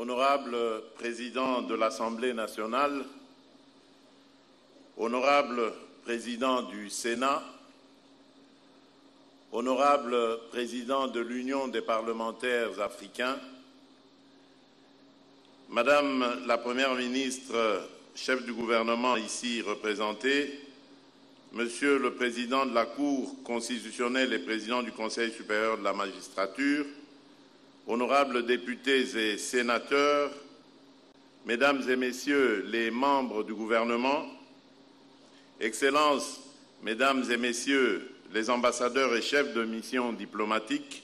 Honorable Président de l'Assemblée nationale, Honorable Président du Sénat, Honorable Président de l'Union des parlementaires africains, Madame la Première ministre, chef du gouvernement ici représenté, Monsieur le Président de la Cour constitutionnelle et Président du Conseil supérieur de la magistrature, honorables députés et sénateurs, Mesdames et Messieurs les membres du gouvernement, Excellences, Mesdames et Messieurs les ambassadeurs et chefs de mission diplomatiques,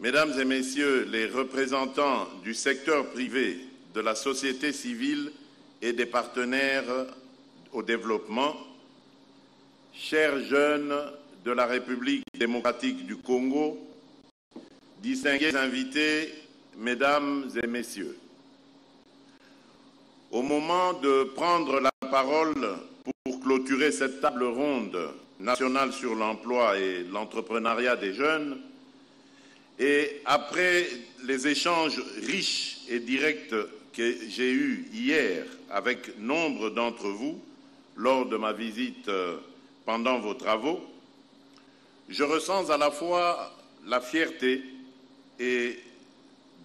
Mesdames et Messieurs les représentants du secteur privé, de la société civile et des partenaires au développement, chers jeunes de la République démocratique du Congo, distingués invités, Mesdames et Messieurs, au moment de prendre la parole pour clôturer cette table ronde nationale sur l'emploi et l'entrepreneuriat des jeunes, et après les échanges riches et directs que j'ai eus hier avec nombre d'entre vous lors de ma visite pendant vos travaux, je ressens à la fois la fierté et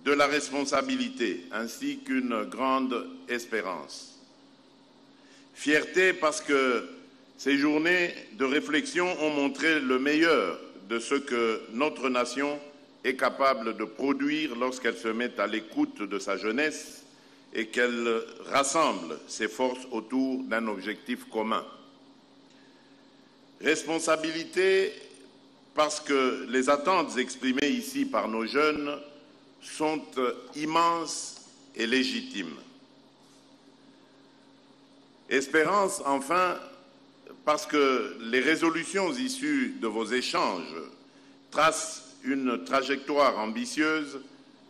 de la responsabilité, ainsi qu'une grande espérance. Fierté parce que ces journées de réflexion ont montré le meilleur de ce que notre nation est capable de produire lorsqu'elle se met à l'écoute de sa jeunesse et qu'elle rassemble ses forces autour d'un objectif commun. Responsabilité parce que les attentes exprimées ici par nos jeunes sont immenses et légitimes. Espérance, enfin, parce que les résolutions issues de vos échanges tracent une trajectoire ambitieuse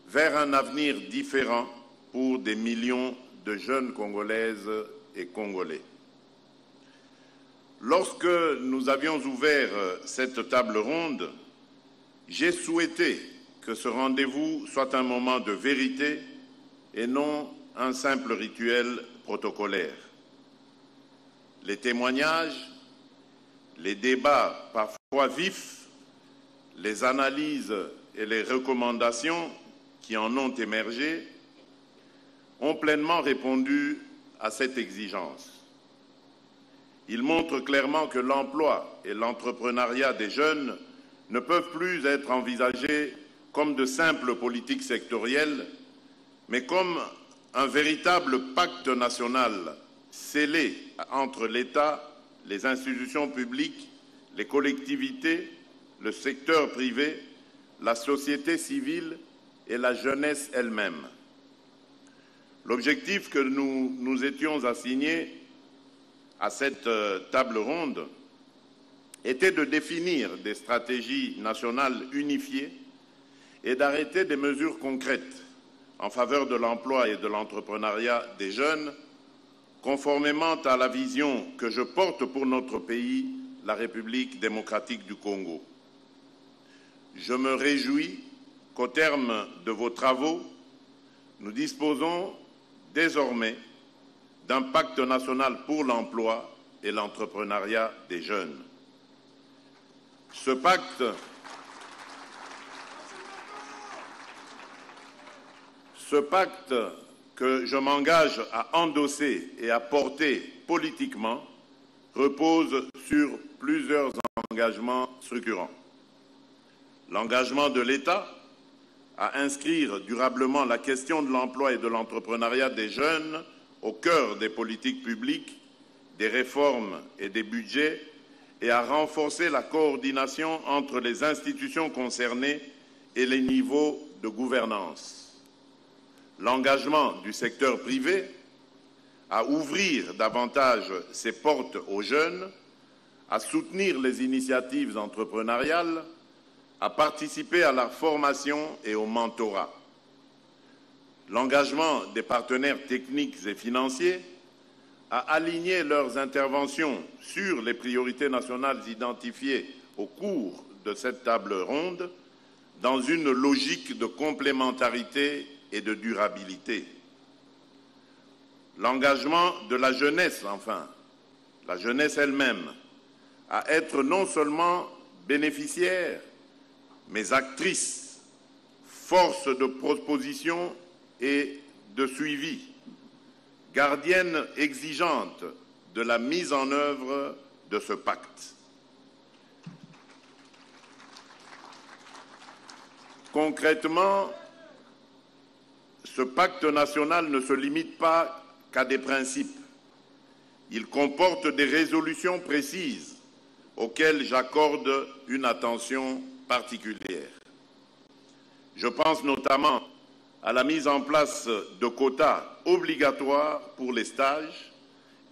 vers un avenir différent pour des millions de jeunes Congolaises et Congolais. Lorsque nous avions ouvert cette table ronde, j'ai souhaité que ce rendez-vous soit un moment de vérité et non un simple rituel protocolaire. Les témoignages, les débats parfois vifs, les analyses et les recommandations qui en ont émergé ont pleinement répondu à cette exigence. Ils montrent clairement que l'emploi et l'entrepreneuriat des jeunes ne peuvent plus être envisagés comme de simples politiques sectorielles, mais comme un véritable pacte national scellé entre l'État, les institutions publiques, les collectivités, le secteur privé, la société civile et la jeunesse elle-même. L'objectif que nous nous étions assignés à cette table ronde était de définir des stratégies nationales unifiées et d'arrêter des mesures concrètes en faveur de l'emploi et de l'entrepreneuriat des jeunes, conformément à la vision que je porte pour notre pays, la République démocratique du Congo. Je me réjouis qu'au terme de vos travaux, nous disposons désormais d'un pacte national pour l'emploi et l'entrepreneuriat des jeunes. Ce pacte que je m'engage à endosser et à porter politiquement repose sur plusieurs engagements structurants. L'engagement de l'État à inscrire durablement la question de l'emploi et de l'entrepreneuriat des jeunes au cœur des politiques publiques, des réformes et des budgets et à renforcer la coordination entre les institutions concernées et les niveaux de gouvernance. L'engagement du secteur privé à ouvrir davantage ses portes aux jeunes, à soutenir les initiatives entrepreneuriales, à participer à la formation et au mentorat. L'engagement des partenaires techniques et financiers à aligner leurs interventions sur les priorités nationales identifiées au cours de cette table ronde dans une logique de complémentarité et de durabilité. L'engagement de la jeunesse, enfin, la jeunesse elle-même, à être non seulement bénéficiaire, mais actrice, force de proposition et de suivi, gardienne exigeante de la mise en œuvre de ce pacte. Concrètement, ce pacte national ne se limite pas qu'à des principes. Il comporte des résolutions précises auxquelles j'accorde une attention particulière. Je pense notamment à la mise en place de quotas obligatoires pour les stages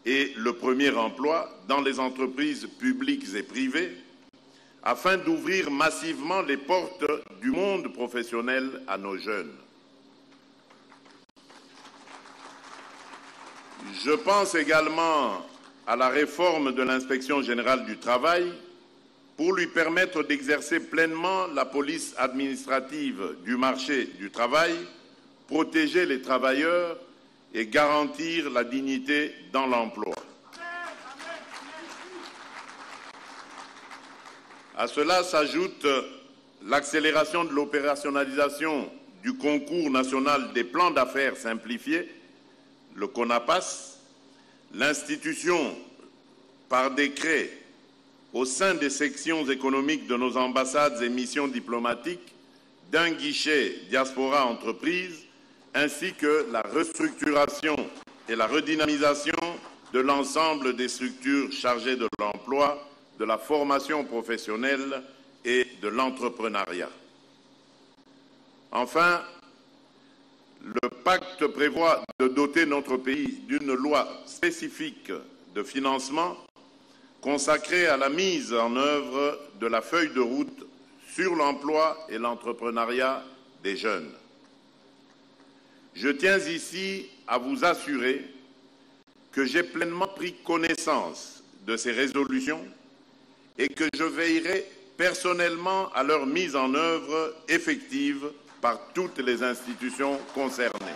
et le premier emploi dans les entreprises publiques et privées, afin d'ouvrir massivement les portes du monde professionnel à nos jeunes. Je pense également à la réforme de l'Inspection générale du travail pour lui permettre d'exercer pleinement la police administrative du marché du travail, protéger les travailleurs et garantir la dignité dans l'emploi. À cela s'ajoute l'accélération de l'opérationnalisation du concours national des plans d'affaires simplifiés, le CONAPAS, l'institution par décret au sein des sections économiques de nos ambassades et missions diplomatiques d'un guichet diaspora entreprise, ainsi que la restructuration et la redynamisation de l'ensemble des structures chargées de l'emploi, de la formation professionnelle et de l'entrepreneuriat. Enfin, le pacte prévoit de doter notre pays d'une loi spécifique de financement consacrée à la mise en œuvre de la feuille de route sur l'emploi et l'entrepreneuriat des jeunes. Je tiens ici à vous assurer que j'ai pleinement pris connaissance de ces résolutions et que je veillerai personnellement à leur mise en œuvre effective par toutes les institutions concernées.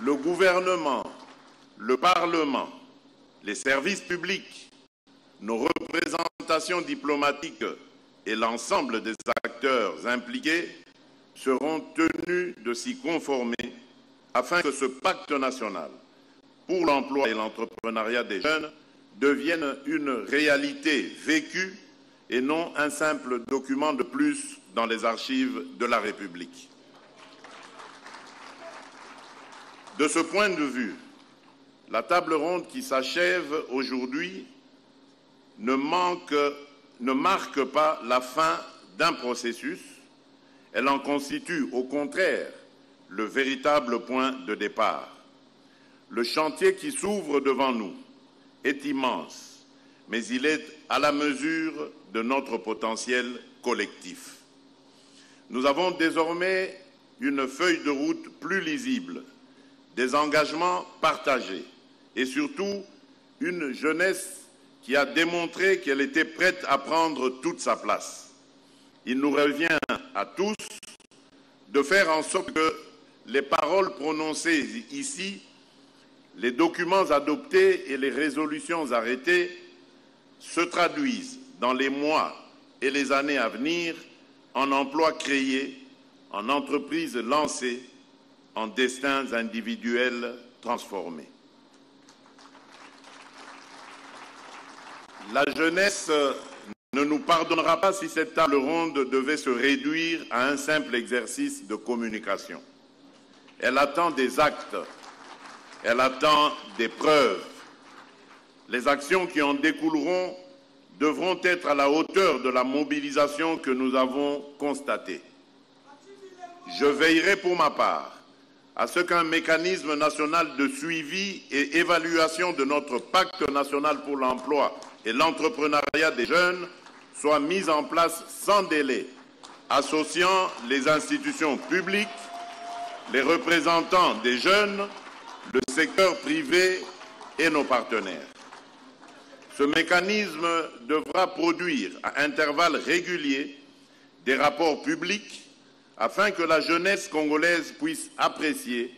Le gouvernement, le Parlement, les services publics, nos représentations diplomatiques et l'ensemble des acteurs impliqués seront tenus de s'y conformer afin que ce pacte national pour l'emploi et l'entrepreneuriat des jeunes devienne une réalité vécue et non un simple document de plus dans les archives de la République. De ce point de vue, la table ronde qui s'achève aujourd'hui ne marque pas la fin d'un processus, elle en constitue au contraire le véritable point de départ. Le chantier qui s'ouvre devant nous est immense, mais il est à la mesure de notre potentiel collectif. Nous avons désormais une feuille de route plus lisible, des engagements partagés et surtout une jeunesse qui a démontré qu'elle était prête à prendre toute sa place. Il nous revient à tous de faire en sorte que les paroles prononcées ici, les documents adoptés et les résolutions arrêtées se traduisent dans les mois et les années à venir en emplois créés, en entreprises lancées, en destins individuels transformés. La jeunesse ne nous pardonnera pas si cette table ronde devait se réduire à un simple exercice de communication. Elle attend des actes, elle attend des preuves. Les actions qui en découleront devront être à la hauteur de la mobilisation que nous avons constatée. Je veillerai pour ma part à ce qu'un mécanisme national de suivi et évaluation de notre pacte national pour l'emploi et l'entrepreneuriat des jeunes soit mis en place sans délai, associant les institutions publiques, les représentants des jeunes, le secteur privé et nos partenaires. Ce mécanisme devra produire à intervalles réguliers des rapports publics afin que la jeunesse congolaise puisse apprécier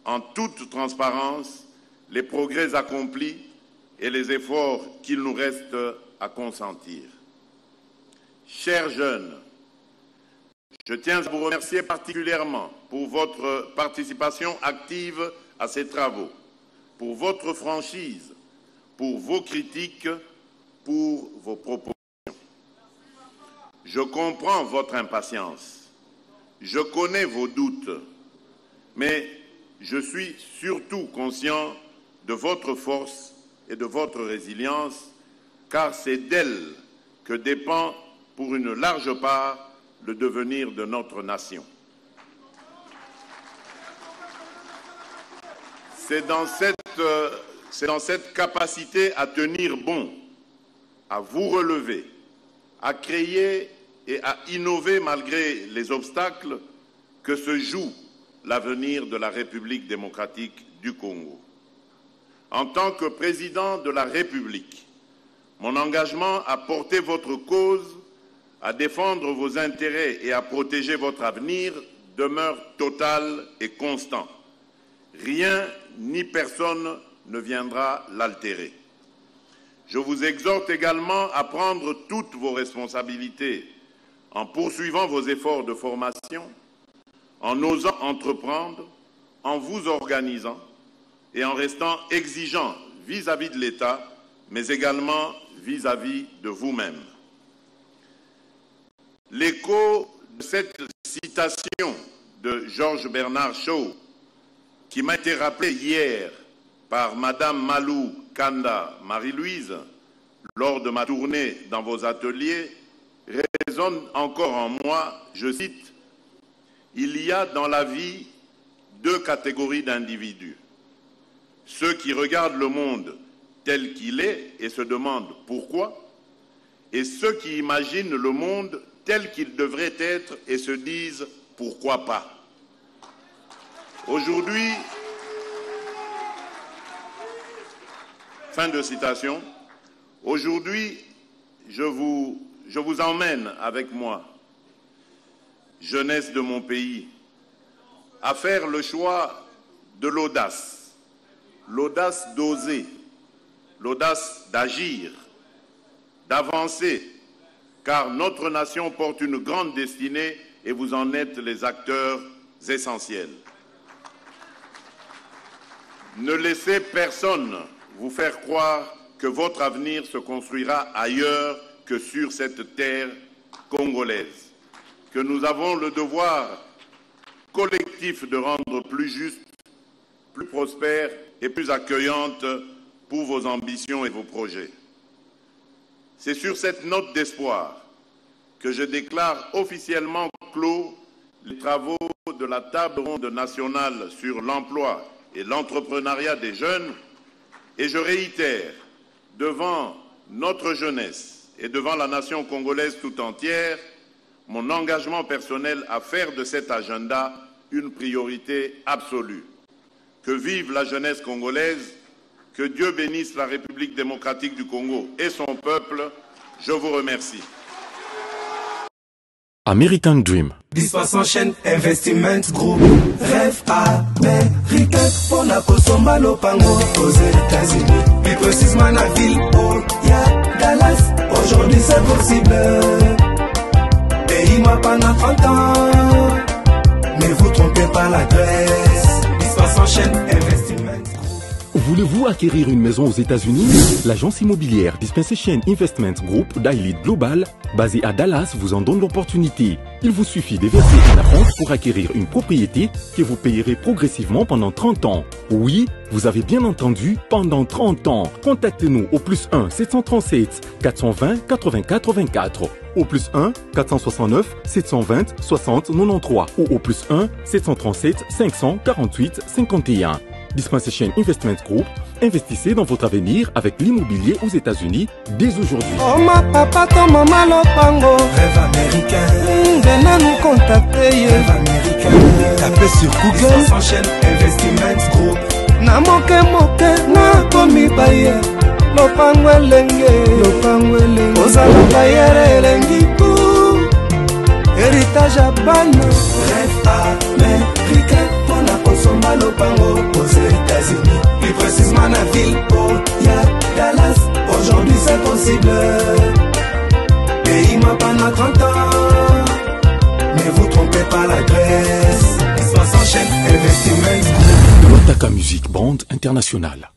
en toute transparence les progrès accomplis et les efforts qu'il nous reste à consentir. Chers jeunes, je tiens à vous remercier particulièrement pour votre participation active à ces travaux, pour votre franchise, pour vos critiques, pour vos propositions. Je comprends votre impatience, je connais vos doutes, mais je suis surtout conscient de votre force et de votre résilience, car c'est d'elle que dépend pour une large part le devenir de notre nation. C'est dans cette capacité à tenir bon, à vous relever, à créer et à innover malgré les obstacles que se joue l'avenir de la République démocratique du Congo. En tant que président de la République, mon engagement à porter votre cause, à défendre vos intérêts et à protéger votre avenir demeure total et constant. Rien ni personne ne viendra l'altérer. Je vous exhorte également à prendre toutes vos responsabilités en poursuivant vos efforts de formation, en osant entreprendre, en vous organisant et en restant exigeant vis-à-vis de l'État, mais également vis-à-vis de vous-même. L'écho de cette citation de Georges Bernard Shaw, qui m'a été rappelée hier par Madame Malou Kanda Marie-Louise lors de ma tournée dans vos ateliers, résonne encore en moi. Je cite: « Il y a dans la vie deux catégories d'individus. Ceux qui regardent le monde tel qu'il est et se demandent pourquoi, et ceux qui imaginent le monde tel qu'il devrait être et se disent pourquoi pas. » Aujourd'hui, fin de citation, aujourd'hui, je vous emmène avec moi, jeunesse de mon pays, à faire le choix de l'audace d'oser, l'audace d'agir, d'avancer, car notre nation porte une grande destinée et vous en êtes les acteurs essentiels. Ne laissez personne vous faire croire que votre avenir se construira ailleurs que sur cette terre congolaise, que nous avons le devoir collectif de rendre plus juste, plus prospère et plus accueillante pour vos ambitions et vos projets. C'est sur cette note d'espoir que je déclare officiellement clos les travaux de la table ronde nationale sur l'emploi et l'entrepreneuriat des jeunes, et je réitère devant notre jeunesse et devant la nation congolaise tout entière mon engagement personnel à faire de cet agenda une priorité absolue. Que vive la jeunesse congolaise, que Dieu bénisse la République démocratique du Congo et son peuple. Je vous remercie. American Dream. Dispersion chaîne Investment Group. Rêve américain pour la Kosomba Lopango aux États-Unis. Plus précisément la ville où y a Dallas. Aujourd'hui c'est possible. Pays moi pendant 30 ans. Ne vous trompez pas l'adresse. Dispersion chaîne Investment Group. Voulez-vous acquérir une maison aux États-Unis? L'agence immobilière Dispensation Investment Group d'Elite Global, basée à Dallas, vous en donne l'opportunité. Il vous suffit de verser un acompte pour acquérir une propriété que vous payerez progressivement pendant 30 ans. Oui, vous avez bien entendu, pendant 30 ans. Contactez-nous au +1 737 420 84 24, au +1 469 720 60 93 ou au +1 737 548 51. Dispensation Investment Group, investissez dans votre avenir avec l'immobilier aux États-Unis dès aujourd'hui. Oh ma papa, ton maman Lopango. Rêve américain. Venez nous contacter. Rêve américain. Tapez sur Google. Dispensation Investment Group. Na moke na komi baye. Lopango elenge. Ozala bayere elengi pou. héritage à bana. Rêve américain, on a consommé le pango aux États-Unis. Plus précisément la ville, oh, y'a Dallas. Aujourd'hui c'est possible. Pays m'a pas 30 ans. Mais vous trompez pas la Grèce. L'histoire s'enchaîne, Investissement. Wataka Music Band International.